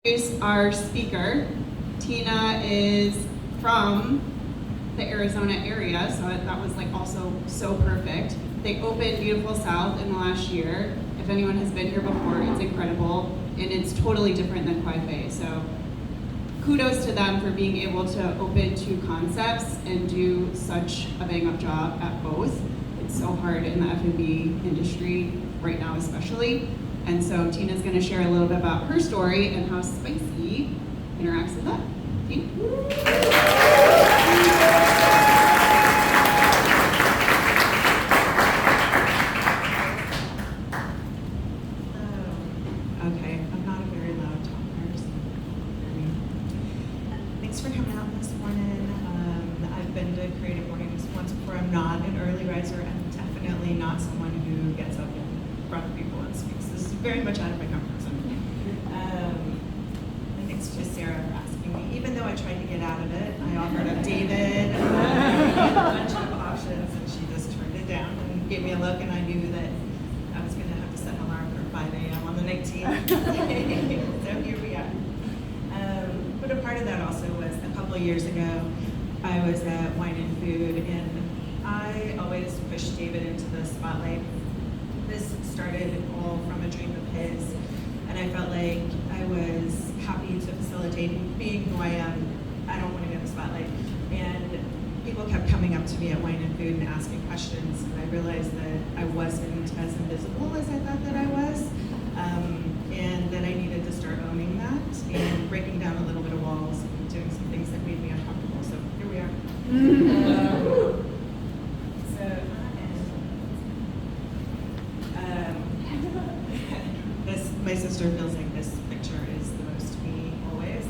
Introduce our speaker. Tina is from the Arizona area, so that was like also so perfect. They opened Beautiful South in the last year. If anyone has been here before, it's incredible, and it's totally different than Kwei Fei. So kudos to them for being able to open two concepts and do such a bang-up job at both. It's so hard in the F&B industry right now especially. And so Tina's going to share a little bit about her story and how spicy interacts with that. Tina? Okay, I'm not a very loud talker, so thanks for coming out this morning. I've been to Creative Mornings once before. I'm not an early riser. I'm definitely not someone who gets up in front of people and speaks. This is very much out of my comfort zone. And thanks to Sarah for asking me. Even though I tried to get out of it, I offered up David a bunch of options, and she just turned it down and gave me a look, and I knew that I was going to have to set an alarm for 5 a.m. on the 19th. So here we are. But a part of that also was a couple of years ago, I was at Wine and Food, and I always pushed David into the spotlight. This started all from a dream of his, and I felt like I was happy to facilitate being who I am. I don't want to get in the spotlight. And people kept coming up to me at Wine and Food and asking questions, and I realized that I wasn't as invisible as I thought that I was, and that I needed to start owning that and breaking down a little bit of walls and doing some things that made me uncomfortable. So here we are. My sister feels like this picture is the most me always.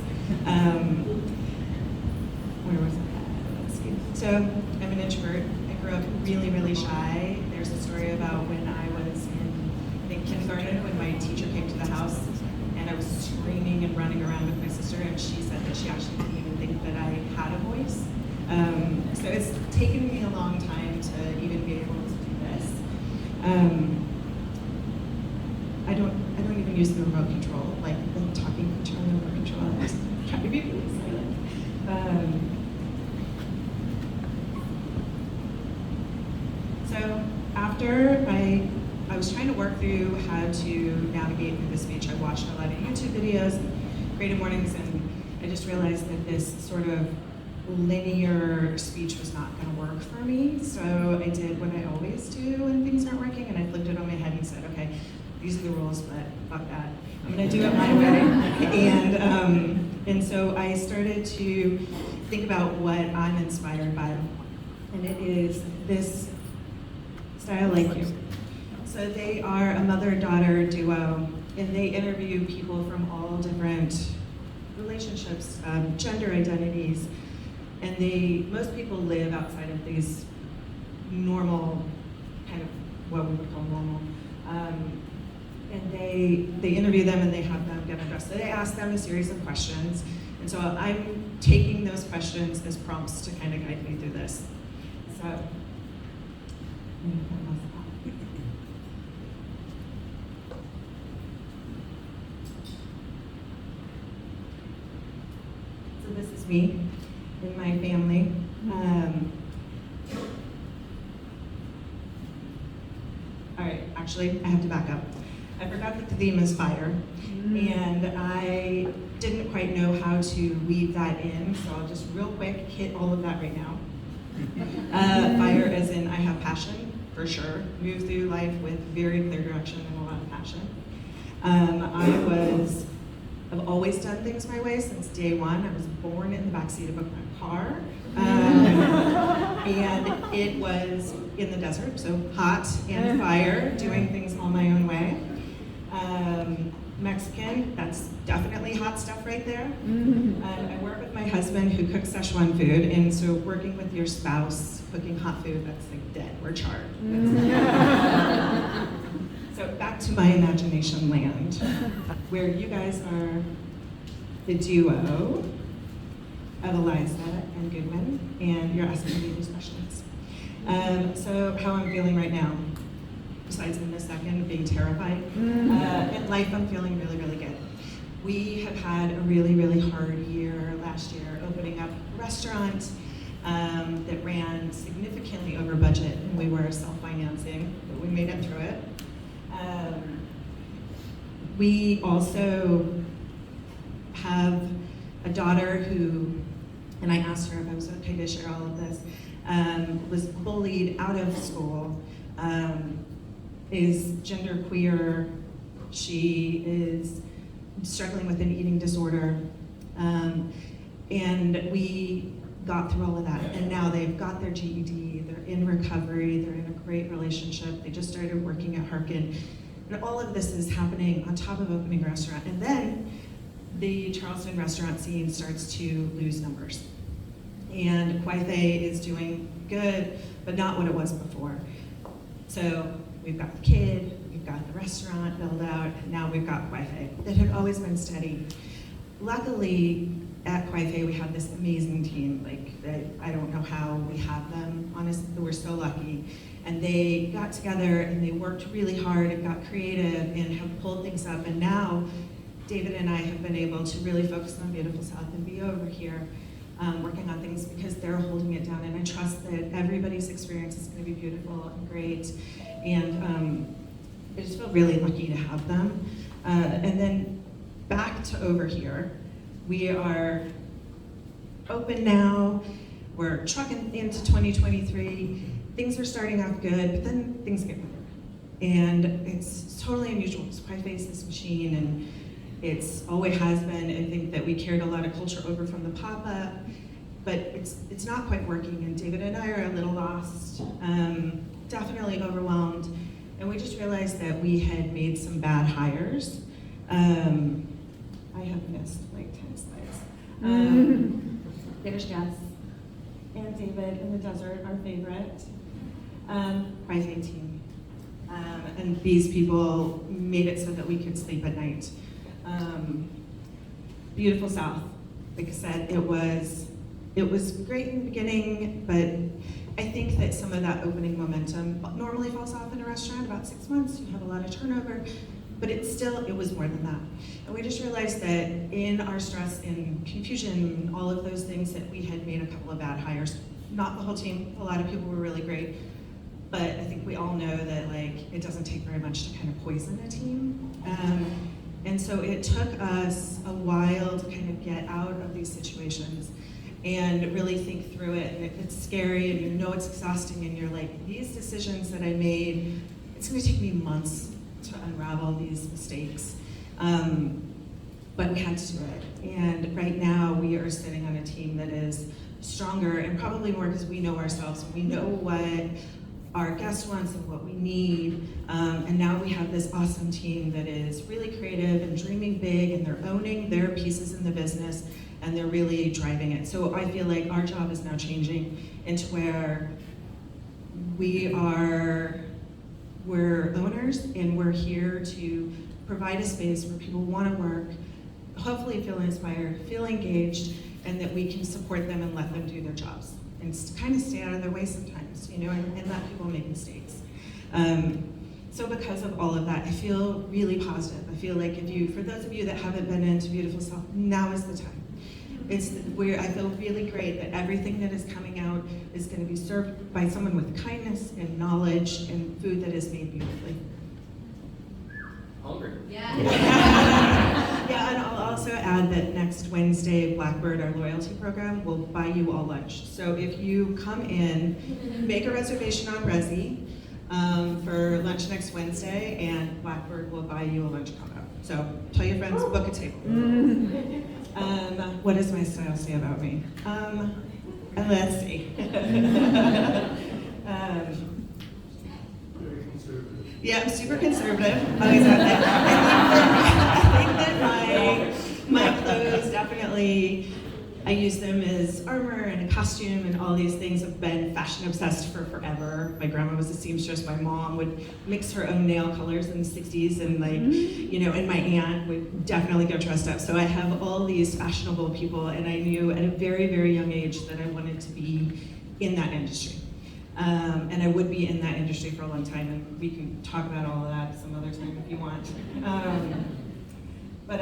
Where was I? Let's see. So I'm an introvert. I grew up really, really shy. There's a story about when I was in, I think, kindergarten, when my teacher came to the house and I was screaming and running around with my sister, and she said that she actually didn't even think that I had a voice. So it's taken me a long time to even be able to do this. I don't even use the remote control, like the talking feature on the remote control. I just try to be really silent. So after I was trying to work through how to navigate through the speech, I watched a lot of YouTube videos, Creative Mornings, and I just realized that this sort of linear speech was not going to work for me. So I did what I always do when things aren't working, and I flipped it on my head and said, okay, these are the rules, but fuck that. I'm gonna do it my way. And so I started to think about what I'm inspired by. And it is this style like you. So they are a mother-daughter duo, and they interview people from all different relationships, gender identities, and most people live outside of these normal, kind of what we would call normal. And they interview them and they have them get undressed. So they ask them a series of questions. And so I'm taking those questions as prompts to kind of guide me through this. So this is me and my family. All right, actually, I have to back up. I forgot that the theme is fire, and I didn't quite know how to weave that in, so I'll just real quick hit all of that right now. Fire as in I have passion, for sure. Move through life with very clear direction and a lot of passion. I've always done things my way since day one. I was born in the backseat of a car, and it was in the desert, so hot and fire, doing things all my own way. Mexican, that's definitely hot stuff right there. I work with my husband who cooks Szechuan food, and so working with your spouse, cooking hot food, that's like dead, we're charred. So back to my imagination land, where you guys are the duo of Eliza and Goodwin, and you're asking me these questions. So how I'm feeling right now. besides in a second being terrified. In life, I'm feeling really, really good. We have had a really, really hard year last year, opening up a restaurant that ran significantly over budget, and we were self-financing, but we made it through it. We also have a daughter who, and I asked her if I was okay to share all of this, was bullied out of school, is genderqueer, she is struggling with an eating disorder, and we got through all of that, and now they've got their GED, they're in recovery, they're in a great relationship, they just started working at Harkin, and all of this is happening on top of opening a restaurant, and then the Charleston restaurant scene starts to lose numbers. And Kwei Fei is doing good, but not what it was before. So we've got the kid, we've got the restaurant built out, and now we've got Kwei Fei that had always been steady. Luckily, at Kwei Fei, we have this amazing team. Like, I don't know how we have them. Honestly, we're so lucky. And they got together and they worked really hard and got creative and have pulled things up. And now, David and I have been able to really focus on Beautiful South and be over here working on things because they're holding it down. And I trust that everybody's experience is going to be beautiful and great. And I just feel really lucky to have them. And then back to over here. We are open now, we're trucking into 2023. Things are starting out good, but then things get better. And it's totally unusual. It's Kwei Fei's this machine, and it's always has been. I think that we carried a lot of culture over from the pop-up, but it's not quite working, and David and I are a little lost, definitely overwhelmed, and we just realized that we had made some bad hires. I have missed like 10 slides. There's Jess and David in the desert, our favorite. Kwei Fei team. And these people made it so that we could sleep at night. Beautiful South. Like I said, it was great in the beginning, but I think that some of that opening momentum normally falls off in a restaurant about 6 months. You have a lot of turnover. But it was more than that. And we just realized that in our stress and confusion, all of those things, that we had made a couple of bad hires. Not the whole team, a lot of people were really great. But I think we all know that like it doesn't take very much to kind of poison a team. And so it took us a while to kind of get out of these situations and really think through it. And it's scary and you know it's exhausting and you're like, these decisions that I made, it's gonna take me months to unravel these mistakes, but we had to do it. And right now we are sitting on a team that is stronger and probably more because we know ourselves. We know what our guest wants and what we need. And now we have this awesome team that is really creative and dreaming big, and they're owning their pieces in the business and they're really driving it. So I feel like our job is now changing into where we're owners and we're here to provide a space where people want to work, hopefully feel inspired, feel engaged, and that we can support them and let them do their jobs. And kind of stay out of their way sometimes, you know, and let people make mistakes. So because of all of that, I feel really positive. I feel like for those of you that haven't been into Beautiful South, now is the time. I feel really great that everything that is coming out is going to be served by someone with kindness and knowledge and food that is made beautifully. Hungry. Yeah. Yeah, and I'll also add that next Wednesday, Blackbird, our loyalty program, will buy you all lunch. So if you come in, make a reservation on Resi for lunch next Wednesday, and Blackbird will buy you a lunch combo. So tell your friends, book a table. What does my style say about me? Let's see. Yeah, I'm super conservative. Always have that. I think that my clothes definitely, I use them as armor and a costume and all these things. I've been fashion obsessed for forever. My grandma was a seamstress. My mom would mix her own nail colors in the 60s, and and my aunt would definitely go dressed up. So I have all these fashionable people, and I knew at a very, very young age that I wanted to be in that industry. And I would be in that industry for a long time, and we can talk about all of that some other time if you want. But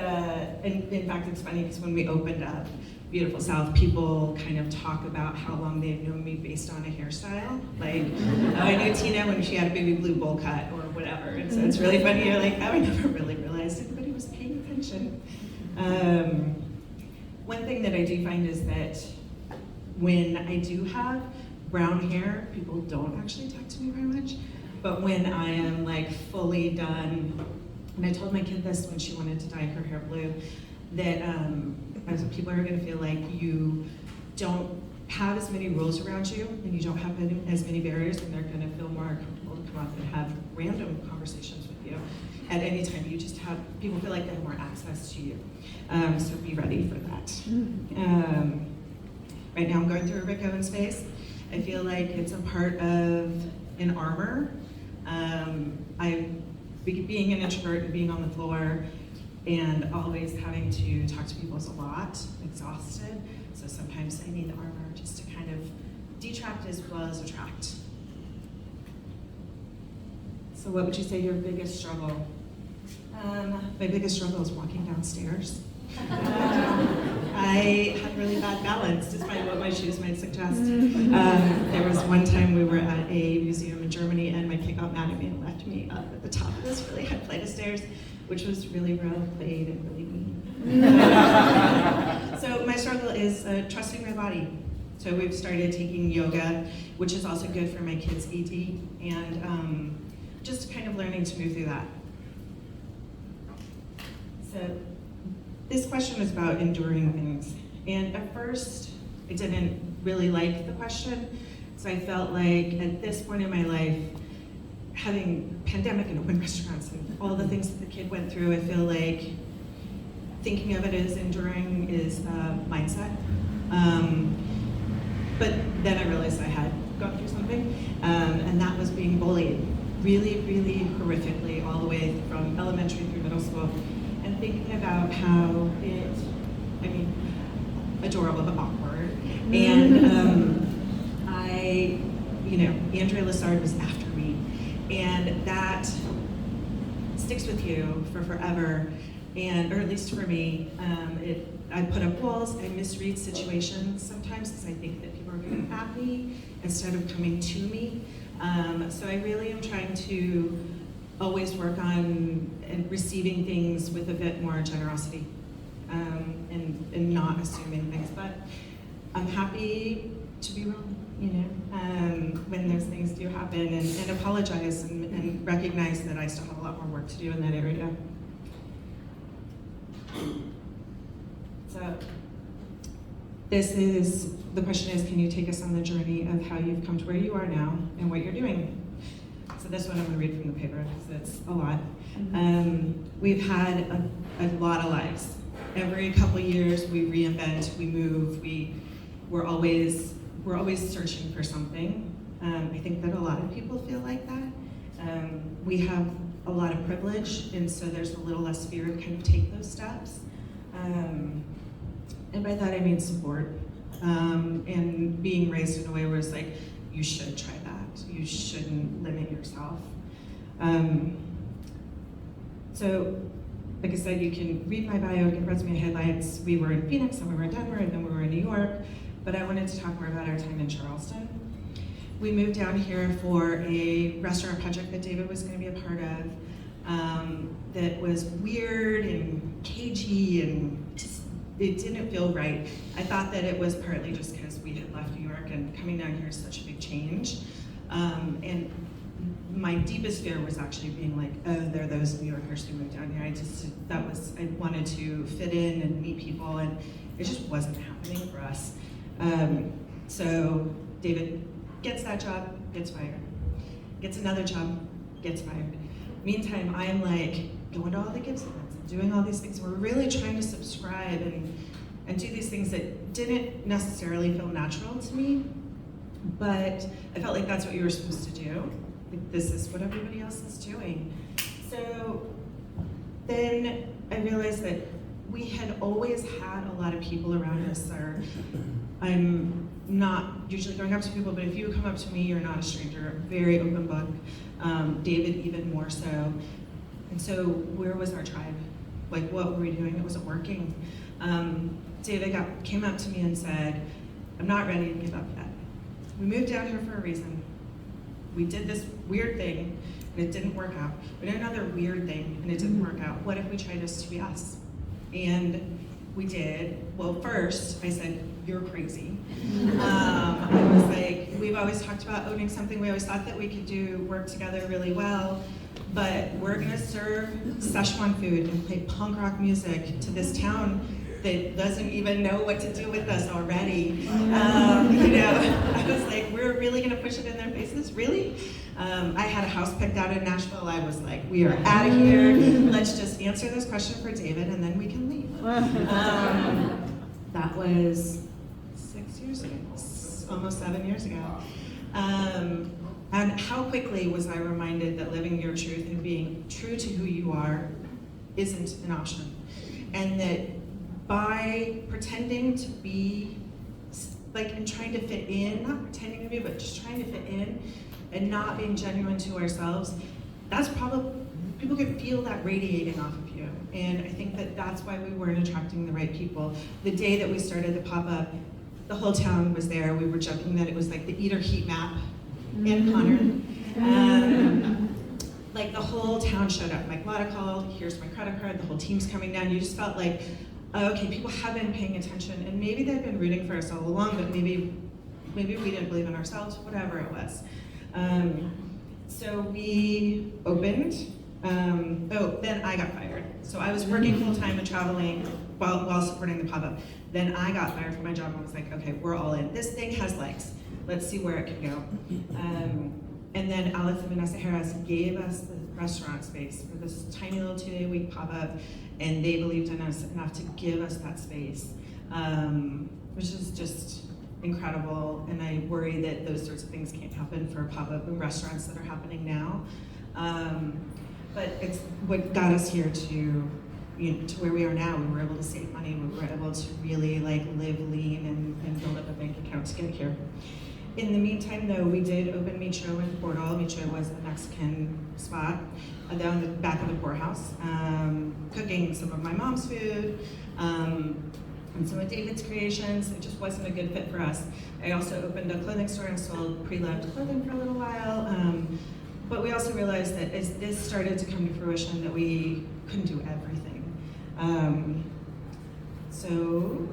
in fact, it's funny because when we opened up Beautiful South, people kind of talk about how long they've known me based on a hairstyle. Like, oh, I knew Tina when she had a baby blue bowl cut or whatever. And so it's really funny. You're like, oh, I never really realized anybody was paying attention. One thing that I do find is that when I do have brown hair, people don't actually talk to me very much. But when I am like fully done, and I told my kid this when she wanted to dye her hair blue, that people are gonna feel like you don't have as many rules around you and you don't have as many barriers, and they're gonna feel more comfortable to come up and have random conversations with you at any time. You just have, people feel like they have more access to you. So be ready for that. Right now I'm going through a Rick Owens phase. I feel like it's a part of an armor. Being an introvert and being on the floor and always having to talk to people is a lot, exhausted. So sometimes I need the armor just to kind of detract as well as attract. So what would you say your biggest struggle? My biggest struggle is walking downstairs. I have really bad balance, despite what my shoes might suggest. There was one time we were at a museum in Germany and my kid got mad at me and left me up at the top of this really high flight of stairs, which was really well played and really mean. So my struggle is trusting my body. So we've started taking yoga, which is also good for my kids' ED, and just kind of learning to move through that. So this question is about enduring things. And at first, I didn't really like the question, so I felt like at this point in my life, having pandemic and open restaurants and all the things that the kid went through, I feel like thinking of it as enduring is a mindset. But then I realized I had gone through something, and that was being bullied really, really horrifically all the way from elementary through middle school. And thinking about how adorable but awkward. And Andrea Lessard was after me. And that sticks with you for forever, or at least for me. I put up walls, I misread situations sometimes because I think that people are coming at me instead of coming to me. So I really am trying to always work on receiving things with a bit more generosity, and not assuming things. But I'm happy to be wrong, when those things do happen, and apologize and recognize that I still have a lot more work to do in that area. So the question is, can you take us on the journey of how you've come to where you are now and what you're doing? So this one I'm going to read from the paper because it's a lot. We've had a lot of lives. Every couple years we reinvent, we move, we're always searching for something. I think that a lot of people feel like that. We have a lot of privilege, and so there's a little less fear to kind of take those steps. And by that I mean support, and being raised in a way where it's like, you should try that. You shouldn't limit yourself. So, like I said, you can read my bio, get resume highlights. We were in Phoenix, and we were in Denver, and then we were in New York. But I wanted to talk more about our time in Charleston. We moved down here for a restaurant project that David was going to be a part of, that was weird and cagey, and just, it didn't feel right. I thought that it was partly just because we had left New York, and coming down here is such a big change. And my deepest fear was actually being like, oh, there are those New Yorkers who moved down here. I wanted to fit in and meet people, and it just wasn't happening for us. So David gets that job, gets fired. Gets another job, gets fired. Meantime, I'm like going to all the Gibbs events and doing all these things. We're really trying to subscribe and do these things that didn't necessarily feel natural to me, but I felt like that's what you were supposed to do. Like, this is what everybody else is doing. So then I realized that we had always had a lot of people around us. I'm not usually going up to people, but if you come up to me, you're not a stranger. Very open book. David even more so. And so where was our tribe? Like, what were we doing? It wasn't working. David came up to me and said, I'm not ready to give up yet. We moved down here for a reason. We did this weird thing, and it didn't work out. We did another weird thing, and it didn't work out. What if we tried this to be us? And we did. Well, first, I said, you're crazy. I was like, we've always talked about owning something. We always thought that we could work together really well. But we're gonna serve Szechuan food and play punk rock music to this town that doesn't even know what to do with us already. I was like, we're really gonna push it in their faces, really? I had a house picked out in Nashville. I was like, we are out of here. Let's just answer this question for David and then we can leave. That was 6 years ago, almost 7 years ago. And how quickly was I reminded that living your truth and being true to who you are isn't an option. And that by pretending to be, and trying to fit in, not pretending to be, but just trying to fit in and not being genuine to ourselves, that's probably, people could feel that radiating off of you. And I think that that's why we weren't attracting the right people. The day that we started the pop-up, the whole town was there. We were joking that it was like the eater heat map in Connor. The whole town showed up. Mike Lotta called, here's my credit card, the whole team's coming down. You just felt like, okay, people have been paying attention, and maybe they've been rooting for us all along, but maybe we didn't believe in ourselves, whatever it was. So we opened. Then I got fired. So I was working full-time and traveling while supporting the pop-up. Then I got fired from my job and was like, okay, we're all in. This thing has legs. Let's see where it can go. And then Alex and Vanessa Harris gave us the restaurant space for this tiny little 2-day-a-week pop-up, and they believed in us enough to give us that space, which is just incredible. And I worry that those sorts of things can't happen for pop-up and restaurants that are happening now. But it's what got us here to where we are now. We were able to save money. We were able to really live lean and build up a bank account to get here. In the meantime, though, we did open Micho in Portal. Micho was the Mexican spot down the back of the poorhouse, cooking some of my mom's food and some of David's creations. It just wasn't a good fit for us. I also opened a clothing store and sold pre-loved clothing for a little while. But we also realized that as this started to come to fruition, that we couldn't do everything. So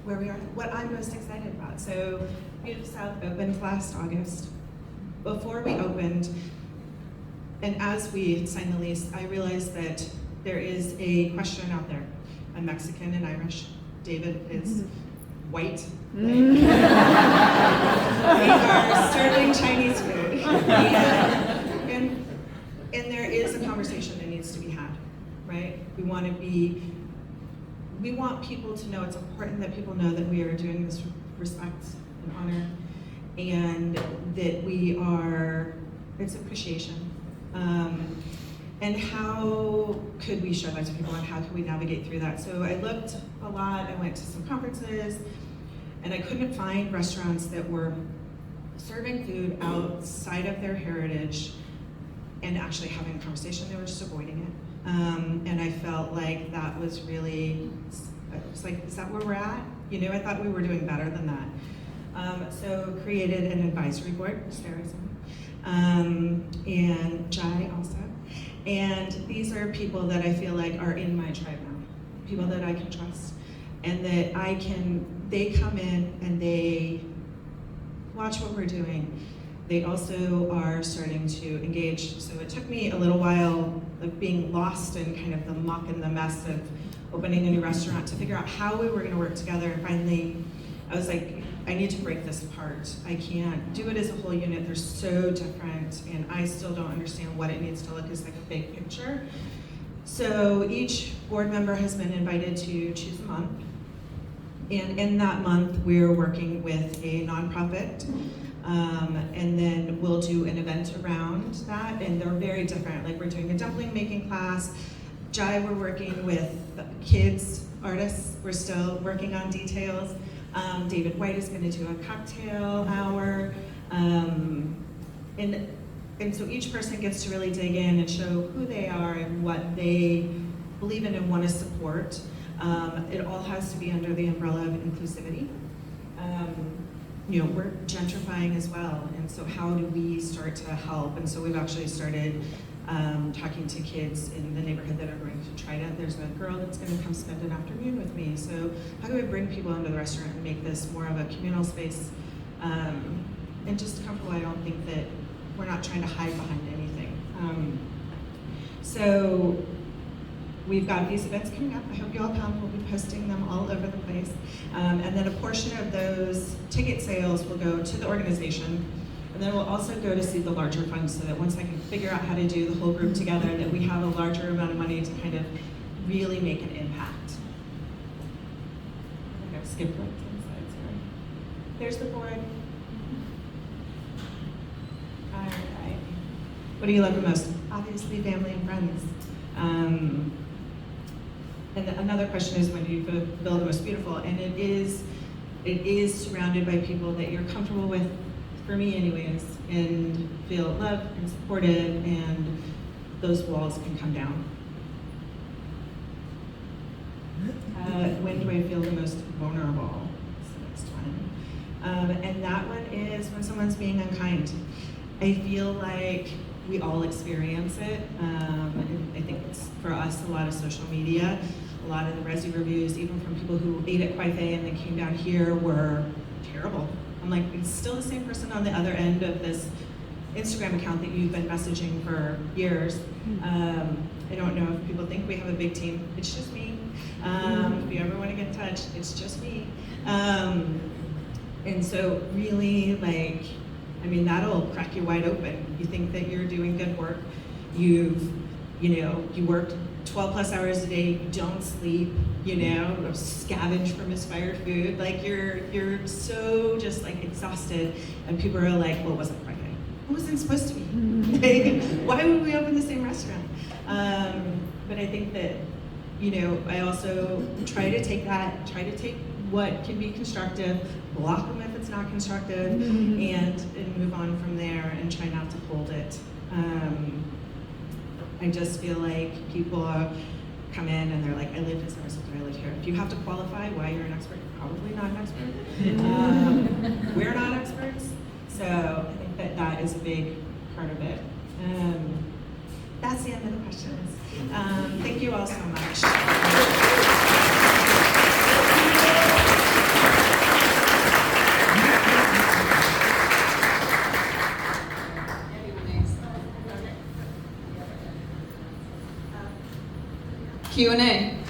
where we are, what I'm most excited about. So Beautiful South opened last August. Before we opened, and as we signed the lease, I realized that there is a question out there. I'm Mexican and Irish. David is white. We are serving Chinese food. And there is a conversation that needs to be had, right? We want people to know, it's important that people know that we are doing this with respect and honor, and that it's appreciation. And how could we show that to people, and how could we navigate through that? So I looked a lot, I went to some conferences, and I couldn't find restaurants that were serving food outside of their heritage and actually having a conversation. They were just avoiding it. And I felt like that was really, I was like, is that where we're at? I thought we were doing better than that. So created an advisory board, Sarah's and Jai also. And these are people that I feel like are in my tribe now, people that I can trust, and that they come in and they watch what we're doing. They also are starting to engage. So it took me a little while, being lost in kind of the muck and the mess of opening a new restaurant, to figure out how we were gonna work together. And finally, I was like, I need to break this apart. I can't do it as a whole unit. They're so different, and I still don't understand what it needs to look as like a big picture. So each board member has been invited to choose a month. And in that month, we're working with a nonprofit. And then we'll do an event around that, and they're very different. We're doing a dumpling making class. Jai, we're working with kids, artists. We're still working on details. David White is gonna do a cocktail hour. And And so each person gets to really dig in and show who they are and what they believe in and want to support. It all has to be under the umbrella of inclusivity. We're gentrifying as well, and so how do we start to help? And so we've actually started talking to kids in the neighborhood that are going to try to, there's a girl that's going to come spend an afternoon with me. So how do we bring people into the restaurant and make this more of a communal space and just comfortable? I don't think that we're not trying to hide behind anything. So we've got these events coming up. I hope you all come. We'll be posting them all over the place. And then a portion of those ticket sales will go to the organization. And then we'll also go to see the larger fund so that once I can figure out how to do the whole group together, that we have a larger amount of money to kind of really make an impact. I'm gonna skip right to the slides here. There's the board. All right. What do you love the most? Obviously, family and friends. And another question is, when do you feel the most beautiful? And it is surrounded by people that you're comfortable with, for me anyways, and feel loved and supported, and those walls can come down. When do I feel the most vulnerable? That's the next one. And that one is when someone's being unkind. I feel like we all experience it. I think it's, for us, a lot of social media, a lot of the Resi reviews, even from people who ate at Kwei Fei and then came down here, were terrible. I'm like, it's still the same person on the other end of this Instagram account that you've been messaging for years. I don't know if people think we have a big team. It's just me. If you ever want to get in touch, it's just me. And so really, that'll crack you wide open. You think that you're doing good work. You worked 12 plus hours a day, you don't sleep, scavenge for misfired food. Like you're so just like exhausted, and people are like, well, it wasn't Friday. It wasn't supposed to be. Why would we open the same restaurant? But I think that, I also try to take what can be constructive, block them if it's not constructive, and move on from there and try not to hold it. I just feel like people come in and they're like, I live in Sarasota, I live here. If you have to qualify why you're an expert, you're probably not an expert. We're not experts, so I think that is a big part of it. That's the end of the questions. Thank you all so much. Q&A.